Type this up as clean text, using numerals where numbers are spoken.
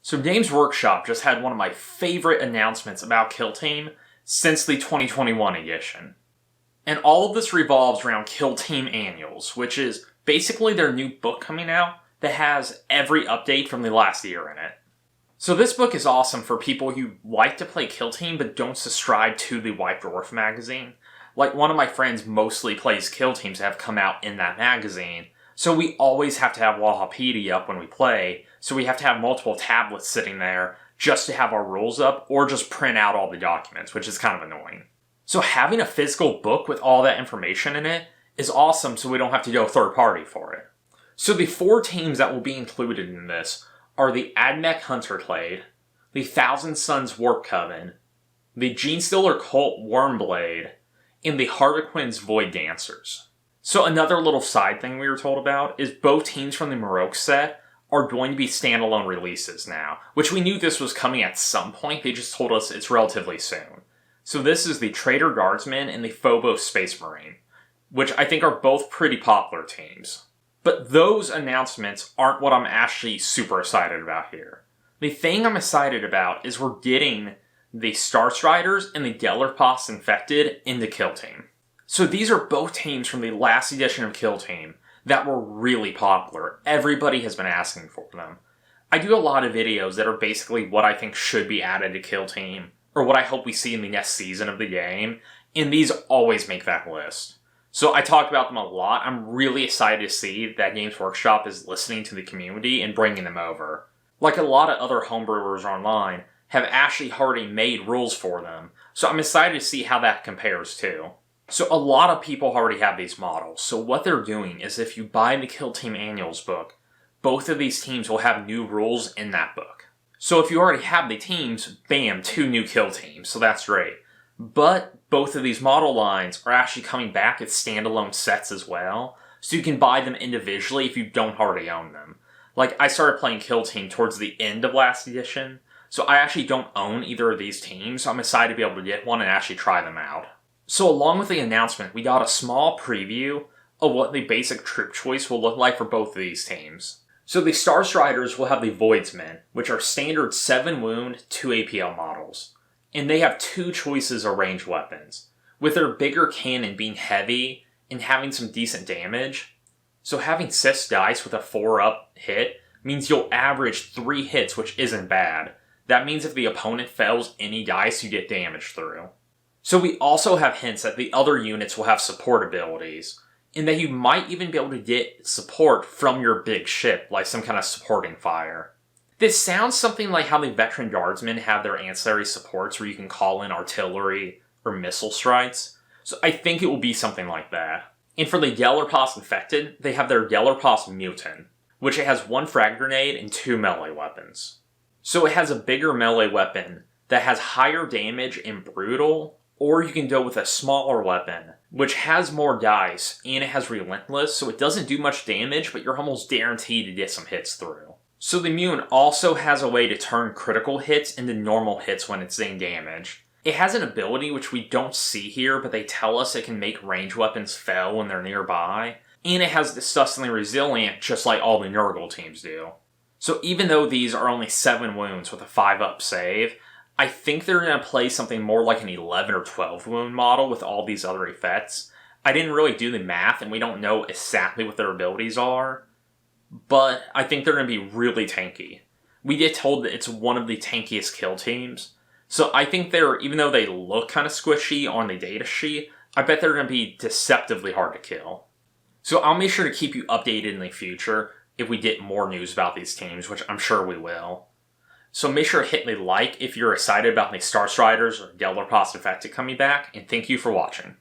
So Games Workshop just had one of my favorite announcements about Kill Team since the 2021 edition. And all of this revolves around Kill Team Annuals, which is basically their new book coming out that has every update from the last year in it. So this book is awesome for people who like to play Kill Team but don't subscribe to the White Dwarf magazine. Like, one of my friends mostly plays Kill Teams that have come out in that magazine, so we always have to have Wahapedia up when we play, so we have to have multiple tablets sitting there just to have our rules up, or just print out all the documents, which is kind of annoying. So having a physical book with all that information in it is awesome, so we don't have to go third party for it. So the 4 teams that will be included in this are the Admec Hunter Clade, the Sons Warp Coven, the Genestealer Wyrmblade, and the Harlequin Void Dancers. So another little side thing we were told about is both teams from the Maroc set are going to be standalone releases now, which we knew this was coming at some point, they just told us it's relatively soon. So this is the Trader Guardsman and the Phobos Space Marine, which I think are both pretty popular teams. But those announcements aren't what I'm actually super excited about here. The thing I'm excited about is we're getting the Starstriders and the Gellerpox Infected into Kill Team. So these are both teams from the last edition of Kill Team that were really popular. Everybody has been asking for them. I do a lot of videos that are basically what I think should be added to Kill Team, or what I hope we see in the next season of the game, and these always make that list. So I talk about them a lot. I'm really excited to see that Games Workshop is listening to the community and bringing them over. Like a lot of other homebrewers online have actually already made rules for them, so I'm excited to see how that compares too. So a lot of people already have these models, so what they're doing is if you buy the Kill Team Annuals book, both of these teams will have new rules in that book. So if you already have the teams, bam, 2 new Kill Teams, so that's great. But both of these model lines are actually coming back as standalone sets as well, so you can buy them individually if you don't already own them. Like, I started playing Kill Team towards the end of last edition, so I actually don't own either of these teams, so I'm excited to be able to get one and actually try them out. So along with the announcement, we got a small preview of what the basic troop choice will look like for both of these teams. So the Starstriders will have the Voidsmen, which are standard 7 wound, 2 APL models. And they have 2 choices of ranged weapons, with their bigger cannon being heavy and having some decent damage. So having 6 dice with a 4-up hit means you'll average 3 hits, which isn't bad. That means if the opponent fails any dice, you get damage through. So we also have hints that the other units will have support abilities, and that you might even be able to get support from your big ship, like some kind of supporting fire. This sounds something like how the Veteran Guardsmen have their ancillary supports where you can call in artillery or missile strikes, so I think it will be something like that. And for the Gellerpox Infected, they have their Gellerpox Mutant, which it has 1 frag grenade and 2 melee weapons. So it has a bigger melee weapon that has higher damage and brutal, or you can go with a smaller weapon, which has more dice, and it has Relentless, so it doesn't do much damage, but you're almost guaranteed to get some hits through. So the Mutant also has a way to turn critical hits into normal hits when it's doing damage. It has an ability which we don't see here, but they tell us it can make ranged weapons fail when they're nearby, and it has Disgustingly Resilient, just like all the Nurgle teams do. So even though these are only 7 wounds with a 5-up save, I think they're going to play something more like an 11 or 12 wound model with all these other effects. I didn't really do the math, and we don't know exactly what their abilities are, but I think they're going to be really tanky. We get told that it's one of the tankiest kill teams, so I think they're, even though they look kind of squishy on the data sheet, I bet they're going to be deceptively hard to kill. So I'll make sure to keep you updated in the future if we get more news about these teams, which I'm sure we will. So make sure to hit the like if you're excited about the Starstriders or Gellerpox Infected coming back, and thank you for watching.